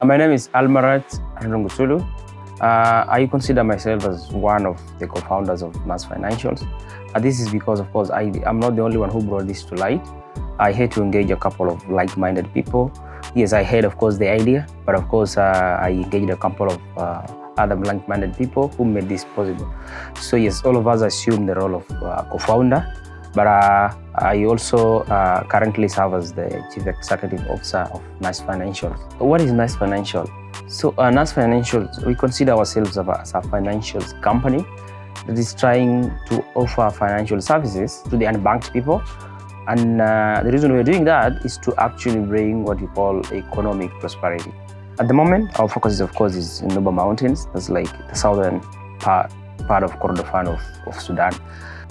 My name is Almarat. I consider myself as one of the co-founders of Mass Financials. This is because, of course, I'm not the only one who brought this to light. I had to engage a couple of like-minded people. Yes, I had, of course, the idea, but of course, I engaged a couple of other like-minded people who made this possible. So yes, all of us assume the role of co-founder, but I also currently serve as the Chief Executive Officer of NAS Financial. What is NAS Financial? So NAS Financial, we consider ourselves as a financial company that is trying to offer financial services to the unbanked people. And the reason we're doing that is to actually bring what we call economic prosperity. At the moment, our focus is, of course, is in Nuba Mountains. That's like the southern part of Kordofan of Sudan.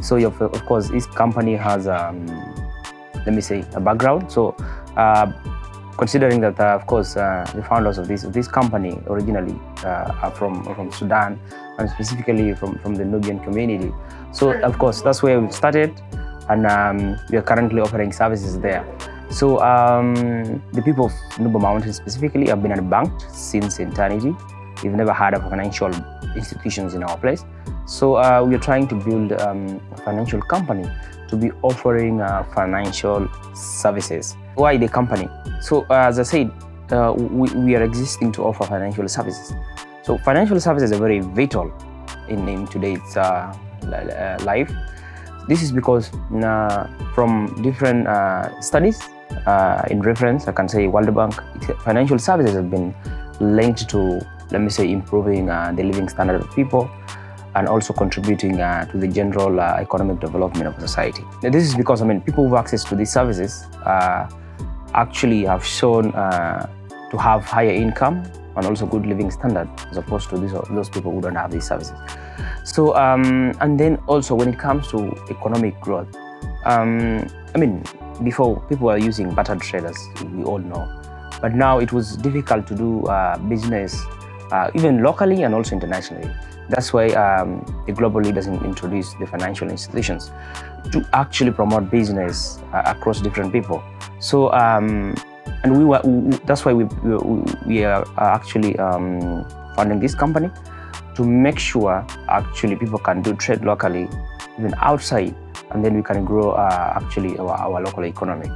So of course, this company has, let me say, a background. So considering that, of course, the founders of this company originally are from Sudan, and specifically from the Nubian community. So of course, that's where we started, and we are currently offering services there. So the people of Nuba Mountains specifically have been unbanked since eternity. We've never had of financial institutions in our place. So we are trying to build a financial company to be offering financial services. Why the company? So as I said, we are existing to offer financial services. So financial services are very vital in today's life. This is because from different studies, in reference, I can say World Bank, financial services have been linked to, let me say, improving the living standard of people and also contributing to the general economic development of society. Now, this is because, people who have access to these services actually have shown to have higher income and also good living standard as opposed to those people who don't have these services. So, and then also when it comes to economic growth, before people were using barter traders, we all know, but now it was difficult to do business even locally and also internationally. That's why the global leaders introduced the financial institutions to actually promote business across different people. So, and that's why we are actually funding this company to make sure actually people can do trade locally, even outside, and then we can grow actually our local economy.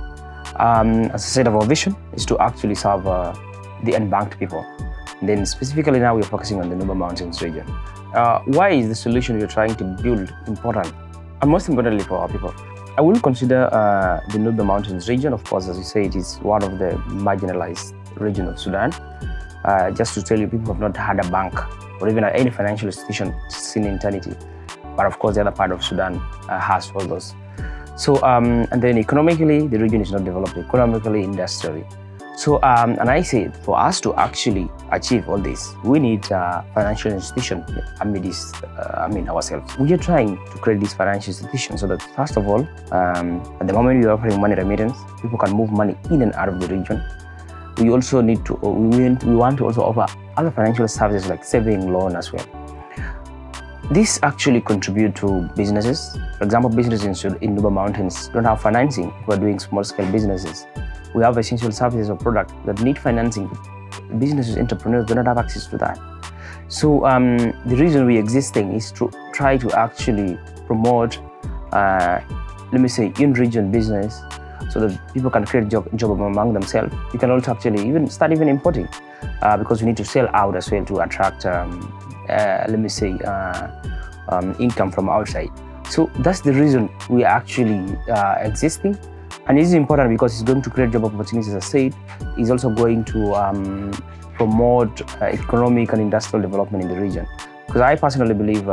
As I said, our vision is to actually serve the unbanked people. And then specifically now we're focusing on the Nuba Mountains region. Why is the solution we're trying to build important? And most importantly for our people, I will consider the Nuba Mountains region, of course, as you say, it is one of the marginalized region of Sudan. Just to tell you, people have not had a bank or even any financial institution since eternity. But of course, the other part of Sudan has all those. So, and then economically, the region is not developed economically, industrially. So, and I say for us to actually achieve all this, we need a financial institution amidst, ourselves. We are trying to create this financial institution so that, first of all, at the moment we are offering money remittance, people can move money in and out of the region. We also need to, we want to also offer other financial services like saving loan as well. This actually contribute to businesses. For example, businesses in Nuba Mountains don't have financing who are doing small-scale businesses. We have essential services or products that need financing. Businesses, entrepreneurs do not have access to that. So the reason we're existing is to try to actually promote, let me say, in-region business so that people can create job among themselves. You can also actually even start importing because we need to sell out as well to attract, let me say, income from outside. So that's the reason we are actually existing. And it is important because it's going to create job opportunities, as I said. It's also going to promote economic and industrial development in the region. Because I personally believe,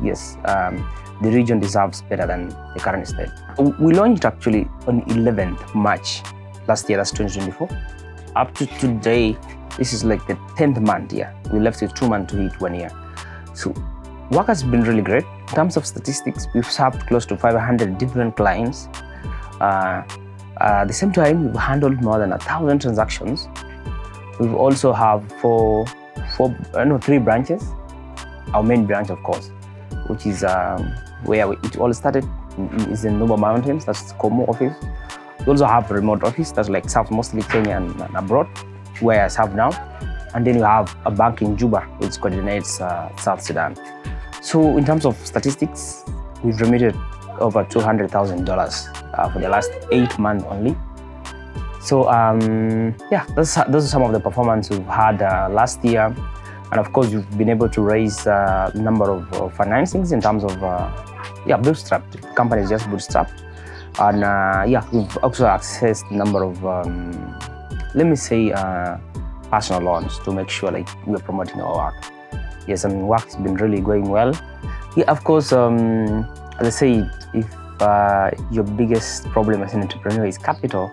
yes, the region deserves better than the current state. We launched actually on 11th March last year, that's 2024. Up to today, this is like the 10th month here. We left it 2 months to hit 1 year. So work has been really great. In terms of statistics, we've served close to 500 different clients. At the same time, we've handled more than 1,000 transactions. We've also have three branches. Our main branch, of course, which is where it all started, is in Nuba Mountains. That's Como office. We also have a remote office that's like serves mostly Kenya and abroad, where I serve now. and then you have a bank in Juba, which coordinates South Sudan. So in terms of statistics, we've remitted over $200,000 for the last 8 months only. So yeah, those are some of the performance we've had last year. And of course, we've been able to raise a number of financings in terms of bootstrapped. The company is just bootstrapped. And we've also accessed a number of, personal loans to make sure like we're promoting our work. Yes, and work's been really going well. Yeah, of course, as I say, if your biggest problem as an entrepreneur is capital,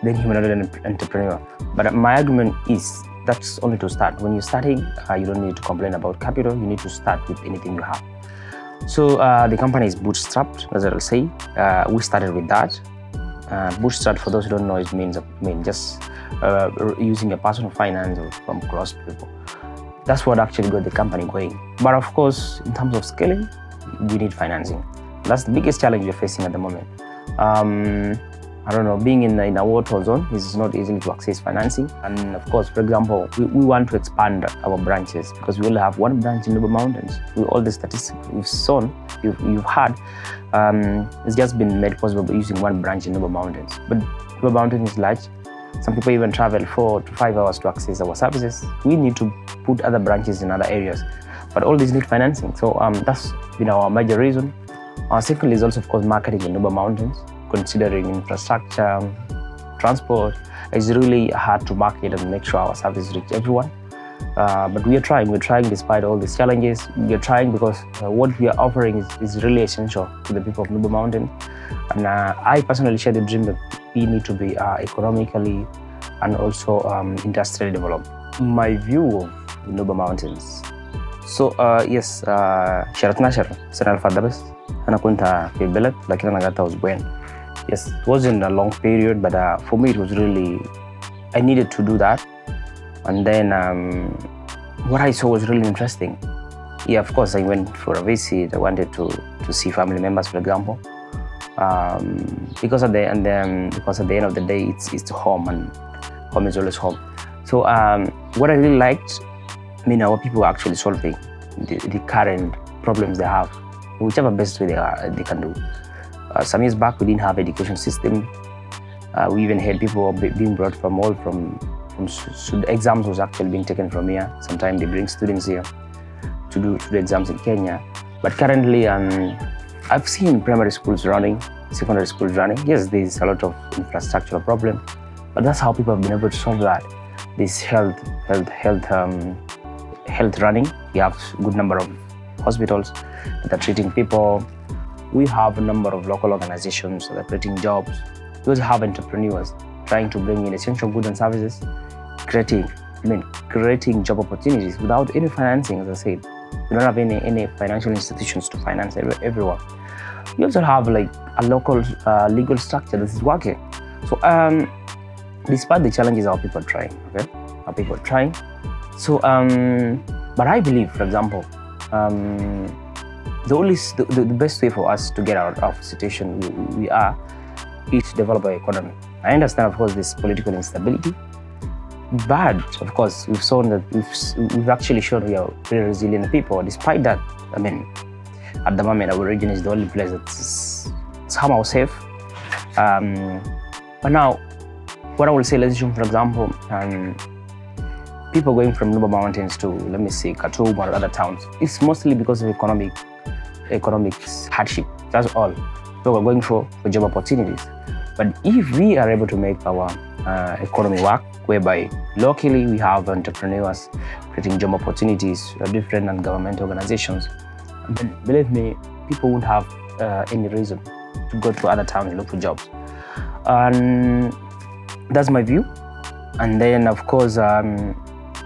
then you're not an entrepreneur. But my argument is that's only to start. When you're starting, you don't need to complain about capital. You need to start with anything you have. So the company is bootstrapped, as I'll say. We started with that. Bootstrap, for those who don't know, it means just using a personal finance from close people. That's what actually got the company going. But of course, in terms of scaling, we need financing. That's the biggest challenge we're facing at the moment. I don't know, being in a war-torn zone is not easy to access financing. And of course, for example, we want to expand our branches because we only have one branch in Nuba Mountains. With all the statistics you've had, it's just been made possible by using one branch in Nuba Mountains. But Nuba Mountains is large. Some people even travel 4 to 5 hours to access our services. We need to put other branches in other areas. But all these need financing. So that's been our major reason. Secondly is also, of course, marketing in Nuba Mountains. Considering infrastructure, transport, it's really hard to market and make sure our services reach everyone. But we're trying despite all these challenges. We're trying because what we are offering is really essential to the people of Nuba Mountain. And I personally share the dream that we need to be economically and also industrially developed. My view of Nuba Mountains. So yes, شهر 12 السنة اللي فاتت بس أنا كنت في البلد لكن أنا قعدت أسبوعين. Yes, it wasn't a long period, but for me it was really, I needed to do that. And then what I saw was really interesting. Yeah, of course, I went for a visit. I wanted to see family members, for example, because at the end of the day, it's home, and home is always home. So what I really liked, our people are actually solving the current problems they have, whichever best way they can do. Some years back, we didn't have education system. We even had people being brought from so the exams was actually being taken from here. Sometimes they bring students here to do the exams in Kenya. But currently, I've seen primary schools running, secondary schools running. Yes, there's a lot of infrastructural problem, but that's how people have been able to solve that. This health running. We have a good number of hospitals that are treating people. We have a number of local organizations that are creating jobs. We also have entrepreneurs trying to bring in essential goods and services, creating job opportunities without any financing. As I said, we don't have any financial institutions to finance everyone. We also have like a local legal structure that is working. So despite the challenges, our people are trying. Okay, our people are trying. So but I believe, for example, the best way for us to get out of the situation we are is to develop our economy. I understand, of course, this political instability, but of course, we've shown that we've actually shown we are very resilient people. Despite that, at the moment, our region is the only place that's somehow safe. But now, what I will say, let's assume, for example, people going from Nuba Mountains to, let me say, Khartoum or other towns, it's mostly because of economic hardship. That's all. So we're going for job opportunities. But if we are able to make our economy work, whereby locally we have entrepreneurs creating job opportunities, different and government organizations, then believe me, people won't have any reason to go to other towns and look for jobs. And that's my view. And then, of course,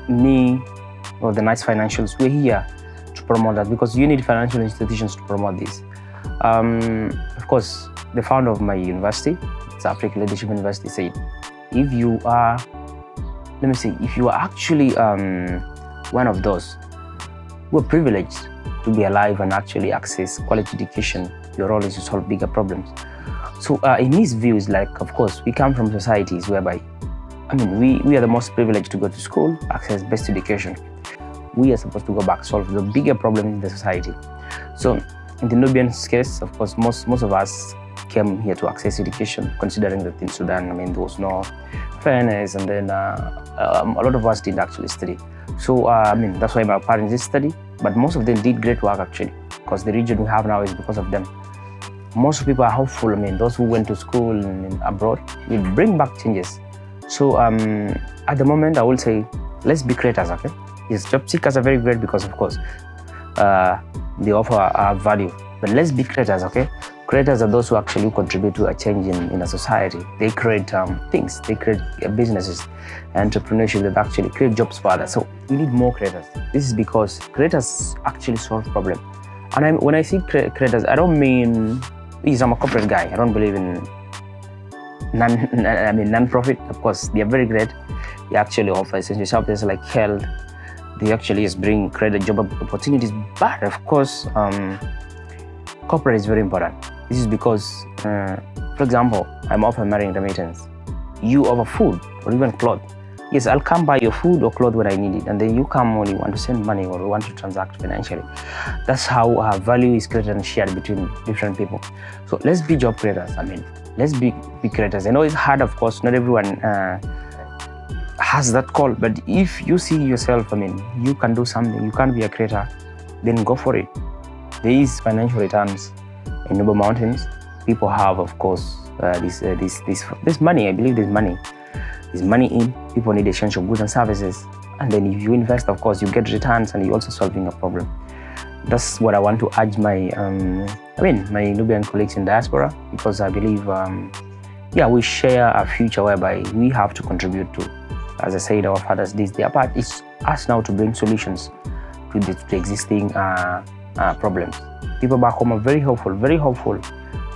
me or the Nice Financials, we're here to promote that because you need financial institutions to promote this. Of course, the founder of my university, it's African Leadership University, said, if you are actually one of those who are privileged to be alive and actually access quality education, your role is to solve bigger problems. So in his view, is like, of course, we come from societies whereby I mean, we are the most privileged to go to school, access best education. We are supposed to go back, solve the bigger problem in the society. So in the Nubian's case, of course, most of us came here to access education, considering that in Sudan, I mean, there was no fairness, and then a lot of us didn't actually study. So I mean, that's why my parents did study, but most of them did great work actually, because the region we have now is because of them. Most people are hopeful. I mean, those who went to school abroad will bring back changes. So at the moment, I will say, let's be creators, okay? Yes, job seekers are very great because, of course, they offer value. But let's be creators, okay? Creators are those who actually contribute to a change in a society. They create things, they create businesses, entrepreneurship that actually create jobs for others. So we need more creators. This is because creators actually solve problems. And when I see creators, I don't mean, I'm a corporate guy. I don't believe in non-profit. Of course, they are very great. They actually offer essential services like health. They actually create job opportunities. But of course, corporate is very important. This is because, for example, I'm offering marine remittance. You offer food or even clothes. Yes, I'll come buy your food or clothes when I need it, and then you come when you want to send money or you want to transact financially. That's how value is created and shared between different people. So let's be job creators. I mean, let's be creators. I know it's hard, of course. Not everyone has that call, but if you see yourself, I mean, you can do something, you can be a creator, then go for it. There is financial returns in Nuba Mountains. People have, of course, this money. I believe there's money. There's money in. People need essential goods and services, and then if you invest, of course, you get returns, and you're also solving a problem. That's what I want to urge my Nubian colleagues in diaspora, because I believe, we share a future whereby we have to contribute to. As I said, our fathers did their part. It's us now to bring solutions to the existing problems. People back home are very hopeful, very hopeful.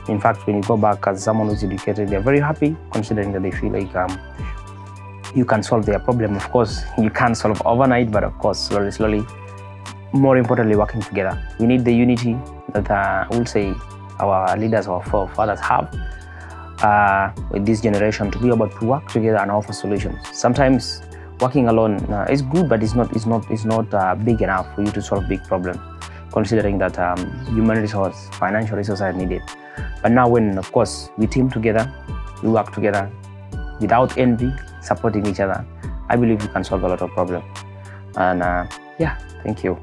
In fact, when you go back as someone who's educated, they're very happy, considering that they feel like you can solve their problem. Of course, you can't solve overnight, but of course, slowly, more importantly, working together. We need the unity that I will say our leaders or forefathers have with this generation, to be able to work together and offer solutions. Sometimes working alone is good, but it's not big enough for you to solve big problems, considering that human resource, financial resources are needed. But now when, of course, we team together, we work together without envy, supporting each other, I believe we can solve a lot of problems. And thank you.